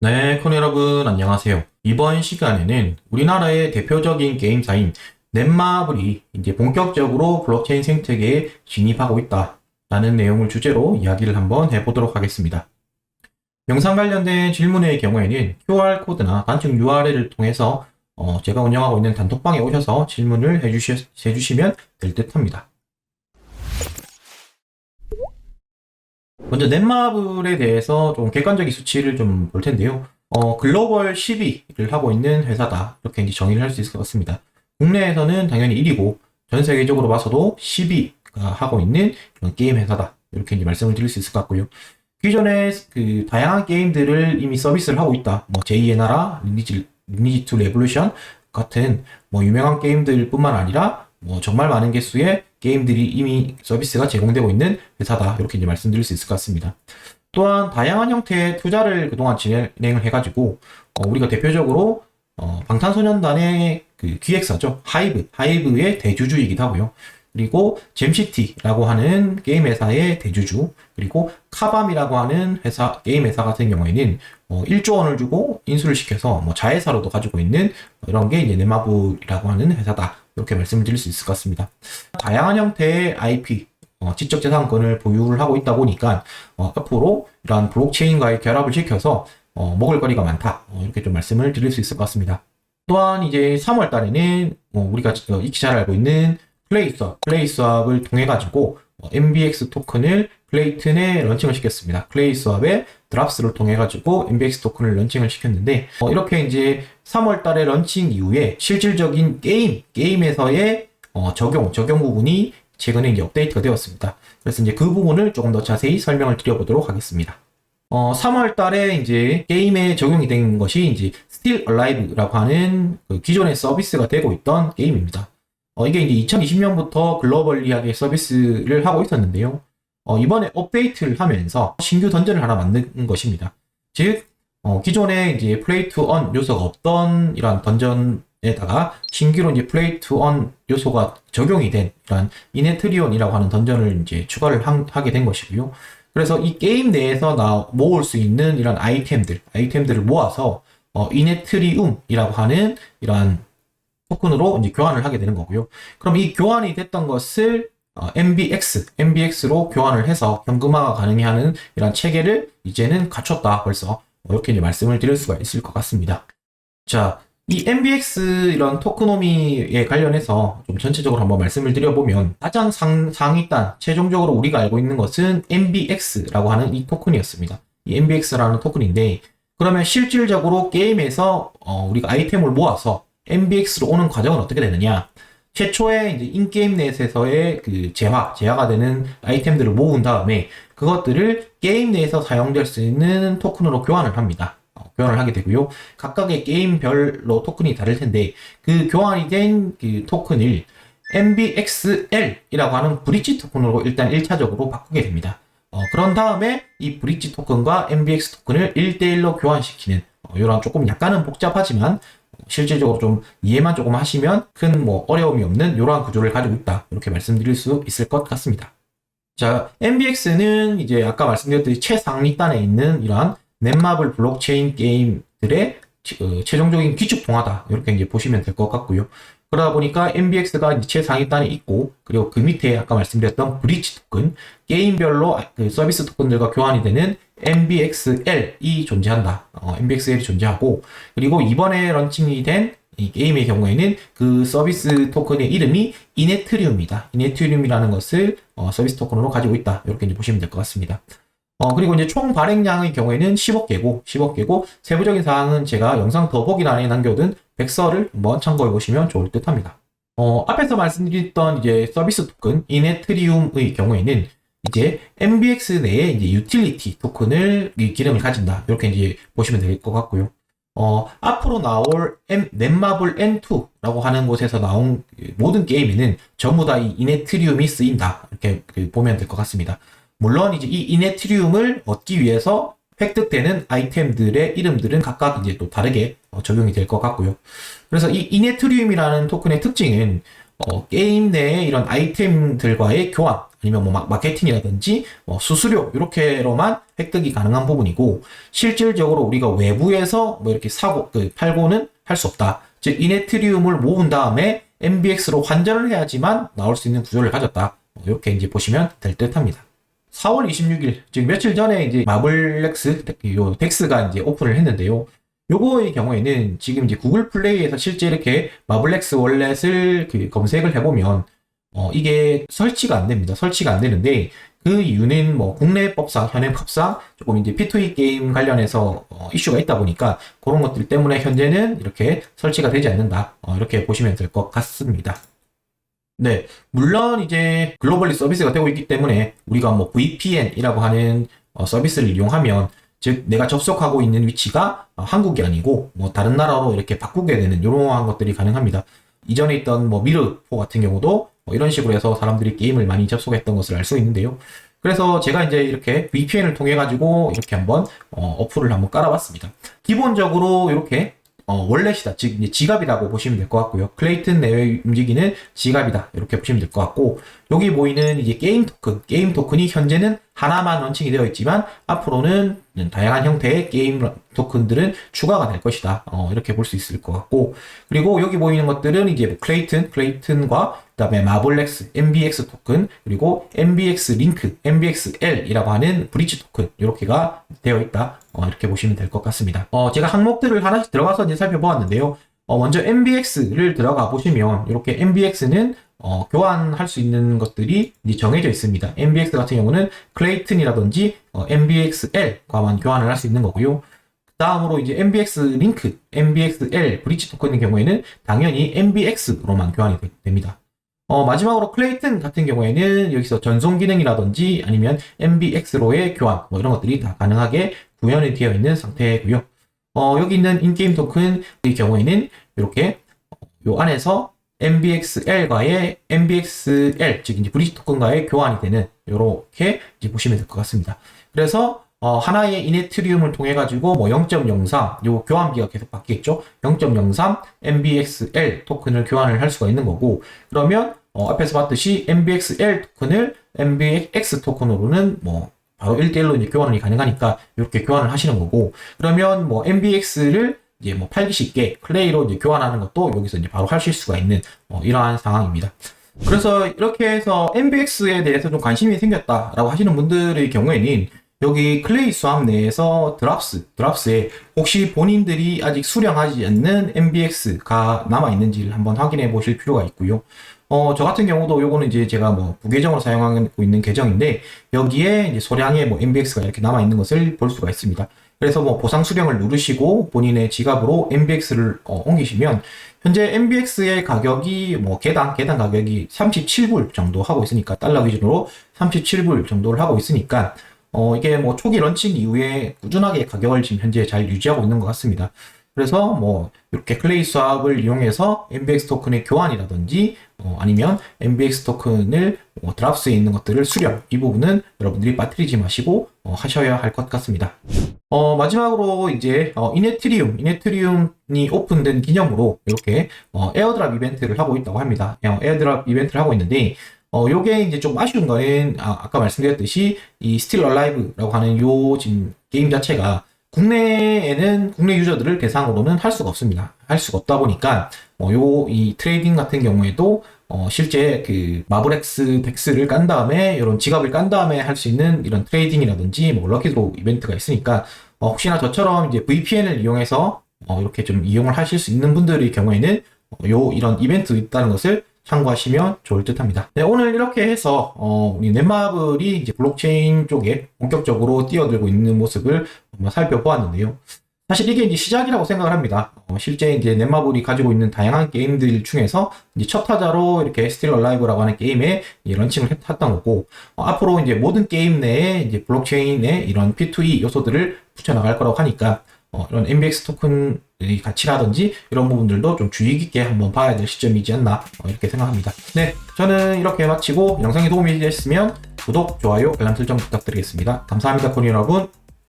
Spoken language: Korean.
네, 콘 여러분 안녕하세요. 이번 시간에는 우리나라의 대표적인 게임사인 넷마블이 이제 본격적으로 블록체인 생태계에 진입하고 있다라는 내용을 주제로 이야기를 한번 해보도록 하겠습니다. 영상 관련된 질문의 경우에는 QR코드나 단축 URL을 통해서 제가 운영하고 있는 단톡방에 오셔서 질문을 해주시면 될 듯 합니다. 먼저 넷마블에 대해서 좀 객관적인 수치를 좀 볼 텐데요. 글로벌 10위를 하고 있는 회사다. 이렇게 이제 정의를 할 수 있을 것 같습니다. 국내에서는 당연히 1위고 전 세계적으로 봐서도 10위가 하고 있는 그런 게임 회사다. 이렇게 이제 말씀을 드릴 수 있을 것 같고요. 기존에 그 다양한 게임들을 이미 서비스를 하고 있다. 뭐 제2의 나라, 리니지 투 레볼루션 같은 뭐 유명한 게임들 뿐만 아니라 뭐 정말 많은 개수의 게임들이 이미 서비스가 제공되고 있는 회사다. 이렇게 이제 말씀드릴 수 있을 것 같습니다. 또한 다양한 형태의 투자를 그동안 진행을 해가지고 우리가 대표적으로 방탄소년단의 그 기획사죠. 하이브의 대주주이기도 하고요. 그리고 잼시티라고 하는 게임 회사의 대주주, 그리고 카밤이라고 하는 게임 회사 같은 경우에는 1조 원을 주고 인수를 시켜서 뭐 자회사로도 가지고 있는 이런 게 이제 넷마블이라고 하는 회사다. 이렇게 말씀을 드릴 수 있을 것 같습니다. 다양한 형태의 IP, 지적재산권을 보유를 하고 있다 보니까 앞으로 이러한 블록체인과의 결합을 시켜서 먹을 거리가 많다. 이렇게 좀 말씀을 드릴 수 있을 것 같습니다. 또한 이제 3월 달에는 우리가 익히 잘 알고 있는 플레이스왑을 통해 가지고 MBX 토큰을 플레이튼에 런칭을 시켰습니다. 플레이스왑의 드랍스를 통해 가지고 MBX 토큰을 런칭을 시켰는데 이렇게 이제 3월 달에 런칭 이후에 실질적인 게임에서의 적용 부분이 최근에 이제 업데이트가 되었습니다. 그래서 이제 그 부분을 조금 더 자세히 설명을 드려보도록 하겠습니다. 3월 달에 이제 게임에 적용이 된 것이 이제 Still Alive라고 하는 그 기존의 서비스가 되고 있던 게임입니다. 이게 이제 2020년부터 글로벌리하게 서비스를 하고 있었는데요. 이번에 업데이트를 하면서 신규 던전을 하나 만든 것입니다. 즉, 기존에 이제 플레이 투 언 요소가 없던 이러한 던전에다가 신규로 이제 플레이 투 언 요소가 적용이 된 이러한 이네트리온이라고 하는 던전을 이제 추가를 하게 된 것이고요. 그래서 이 게임 내에서 모을 수 있는 이런 아이템들을 모아서 이네트리움이라고 하는 이러한 토큰으로 이제 교환을 하게 되는 거고요. 그럼 이 교환이 됐던 것을 MBX로 교환을 해서 현금화가 가능하는 이런 체계를 이제는 갖췄다. 벌써 이렇게 이제 말씀을 드릴 수가 있을 것 같습니다. 자, 이 MBX 이런 토크노미에 관련해서 좀 전체적으로 한번 말씀을 드려보면 가장 상위단, 최종적으로 우리가 알고 있는 것은 MBX라고 하는 이 토큰이었습니다. 이 MBX라는 토큰인데 그러면 실질적으로 게임에서 우리가 아이템을 모아서 MBX로 오는 과정은 어떻게 되느냐? 최초에 이제 인게임 넷에서의 그 재화가 되는 아이템들을 모은 다음에 그것들을 게임 내에서 사용될 수 있는 토큰으로 교환을 합니다. 교환을 하게 되고요. 각각의 게임별로 토큰이 다를 텐데 그 교환이 된 그 토큰을 MBXL이라고 하는 브릿지 토큰으로 일단 1차적으로 바꾸게 됩니다. 그런 다음에 이 브릿지 토큰과 MBX 토큰을 1대1로 교환시키는 이런 조금 약간은 복잡하지만 실질적으로 좀 이해만 조금 하시면 큰 뭐 어려움이 없는 이러한 구조를 가지고 있다. 이렇게 말씀드릴 수 있을 것 같습니다. 자, MBX는 이제 아까 말씀드렸듯이 최상위단에 있는 이러한 넷마블 블록체인 게임들의 최종적인 기축 동화다. 이렇게 이제 보시면 될 것 같고요. 그러다 보니까 MBX가 이제 최상위단에 있고, 그리고 그 밑에 아까 말씀드렸던 브릿지 토큰, 게임별로 그 서비스 토큰들과 교환이 되는 MBXL이 존재한다. MBXL이 존재하고, 그리고 이번에 런칭이 된 이 게임의 경우에는 그 서비스 토큰의 이름이 이네트리움이다. 이네트리움이라는 것을 서비스 토큰으로 가지고 있다. 이렇게 이제 보시면 될 것 같습니다. 그리고 이제 총 발행량의 경우에는 10억 개고, 세부적인 사항은 제가 영상 더보기란에 남겨둔 백서를 한번 참고해 보시면 좋을 듯 합니다. 앞에서 말씀드렸던 이제 서비스 토큰, 이네트리움의 경우에는 이제 MBX 내에 이제 유틸리티 토큰을, 기능을 가진다. 이렇게 이제 보시면 될 것 같고요. 앞으로 나올 넷마블 N2라고 하는 곳에서 나온 모든 게임에는 전부 다 이 이네트리움이 쓰인다. 이렇게 보면 될 것 같습니다. 물론 이제 이 이네트리움을 얻기 위해서 획득되는 아이템들의 이름들은 각각 이제 또 다르게 적용이 될 것 같고요. 그래서 이 이네트리움이라는 토큰의 특징은 게임 내에 이런 아이템들과의 교환, 아니면 뭐 마케팅이라든지 뭐 수수료 이렇게로만 획득이 가능한 부분이고, 실질적으로 우리가 외부에서 뭐 이렇게 팔고는 할 수 없다. 즉 이네트리움을 모은 다음에 MBX로 환전을 해야지만 나올 수 있는 구조를 가졌다. 이렇게 이제 보시면 될 듯합니다. 4월 26일, 즉 며칠 전에 이제 마블렉스 요 덱스가 이제 오픈을 했는데요. 요거의 경우에는 지금 이제 구글 플레이에서 실제 이렇게 마블렉스 월렛을 검색을 해보면 이게 설치가 안 됩니다. 설치가 안 되는데, 그 이유는 뭐 국내법상, 현행법상 조금 이제 P2E 게임 관련해서 이슈가 있다 보니까 그런 것들 때문에 현재는 이렇게 설치가 되지 않는다. 이렇게 보시면 될 것 같습니다. 네, 물론 이제 글로벌리 서비스가 되고 있기 때문에 우리가 뭐 VPN이라고 하는 서비스를 이용하면, 즉 내가 접속하고 있는 위치가 한국이 아니고 뭐 다른 나라로 이렇게 바꾸게 되는 이러한 것들이 가능합니다. 이전에 있던 뭐 미르포 같은 경우도 뭐 이런 식으로 해서 사람들이 게임을 많이 접속했던 것을 알 수 있는데요. 그래서 제가 이제 이렇게 VPN을 통해 가지고 이렇게 한번 어플을 한번 깔아봤습니다. 기본적으로 이렇게 월렛이다, 즉 이제 지갑이라고 보시면 될 것 같고요. 클레이튼 내에 움직이는 지갑이다, 이렇게 보시면 될 것 같고, 여기 보이는 이제 게임 토큰이 현재는 하나만 런칭이 되어 있지만 앞으로는 다양한 형태의 게임 토큰들은 추가가 될 것이다. 이렇게 볼 수 있을 것 같고, 그리고 여기 보이는 것들은 이제 뭐 클레이튼과 그다음에 마블렉스, MBX 토큰, 그리고 MBX 링크, MBXL이라고 하는 브릿지 토큰, 이렇게가 되어 있다. 이렇게 보시면 될 것 같습니다. 제가 항목들을 하나씩 들어가서 이제 살펴보았는데요. 먼저 MBX를 들어가 보시면 이렇게 MBX는 교환할 수 있는 것들이 이제 정해져 있습니다. MBX 같은 경우는 클레이튼이라든지 MBXL과만 교환을 할 수 있는 거고요. 다음으로 이제 MBX 링크, MBXL 브릿지 토큰의 경우에는 당연히 MBX로만 교환이 됩니다. 마지막으로 클레이튼 같은 경우에는 여기서 전송 기능이라든지 아니면 MBX로의 교환, 뭐 이런 것들이 다 가능하게 구현이 되어 있는 상태고요. 여기 있는 인게임 토큰의 경우에는 이렇게 요 안에서 MBXL과의 MBXL, 즉 이제 브릿지 토큰과의 교환이 되는, 이렇게 이제 보시면 될 것 같습니다. 그래서 하나의 이네트리움을 통해 가지고 뭐 0.03, 요 교환비가 계속 바뀌겠죠. 0.03 MBXL 토큰을 교환을 할 수가 있는 거고, 그러면 앞에서 봤듯이 MBXL 토큰을 MBX 토큰으로는 뭐 바로 1대1로 이제 교환이 가능하니까 이렇게 교환을 하시는 거고, 그러면 뭐 MBX를 이제 뭐 팔기 쉽게 클레이로 이제 교환하는 것도 여기서 이제 바로 하실 수가 있는 이러한 상황입니다. 그래서 이렇게 해서 MBX에 대해서 좀 관심이 생겼다라고 하시는 분들의 경우에는 여기 클레이 수함 내에서 드랍스에 혹시 본인들이 아직 수령하지 않는 MBX가 남아있는지를 한번 확인해 보실 필요가 있고요. 저 같은 경우도 요거는 이제 제가 뭐 부계정으로 사용하고 있는 계정인데, 여기에 이제 소량의 뭐 MBX가 이렇게 남아있는 것을 볼 수가 있습니다. 그래서 뭐 보상 수령을 누르시고 본인의 지갑으로 MBX를 옮기시면, 현재 MBX의 가격이 뭐 개당 가격이 37불 정도 하고 있으니까, 달러 기준으로 37불 정도를 하고 있으니까, 이게 뭐 초기 런칭 이후에 꾸준하게 가격을 지금 현재 잘 유지하고 있는 것 같습니다. 그래서 뭐 이렇게 클레이 수합을 이용해서 MBX 토큰의 교환이라든지 아니면 MBX 토큰을 드랍스에 있는 것들을 수령, 이 부분은 여러분들이 빠뜨리지 마시고 하셔야 할 것 같습니다. 마지막으로 이제 이네트리움이 오픈된 기념으로 이렇게 에어드랍 이벤트를 하고 있다고 합니다. 에어드랍 이벤트를 하고 있는데, 요게 이제 좀 아쉬운 거는 아까 말씀드렸듯이 이 Still Alive라고 하는 요 지금 게임 자체가 국내 유저들을 대상으로는 할 수가 없습니다. 할 수가 없다 보니까 이 트레이딩 같은 경우에도 실제 그 마블렉스 덱스를 깐 다음에, 이런 지갑을 깐 다음에 할 수 있는 이런 트레이딩이라든지 뭐 럭키드로우 이벤트가 있으니까, 혹시나 저처럼 이제 VPN을 이용해서 이렇게 좀 이용을 하실 수 있는 분들의 경우에는 이런 이벤트 있다는 것을 참고하시면 좋을 듯 합니다. 네, 오늘 이렇게 해서 우리 넷마블이 이제 블록체인 쪽에 본격적으로 뛰어들고 있는 모습을 한번 살펴보았는데요. 사실 이게 이제 시작이라고 생각을 합니다. 실제 이제 넷마블이 가지고 있는 다양한 게임들 중에서 이제 첫 타자로 이렇게 Still Alive라고 하는 게임에 런칭을 했던 거고, 앞으로 이제 모든 게임 내에 이제 블록체인의 이런 P2E 요소들을 붙여나갈 거라고 하니까, 이런 MBX 토큰의 가치라든지 이런 부분들도 좀 주의 깊게 한번 봐야 될 시점이지 않나, 이렇게 생각합니다. 네, 저는 이렇게 마치고 영상이 도움이 되셨으면 구독, 좋아요, 알람 설정 부탁드리겠습니다. 감사합니다, 코니 여러분.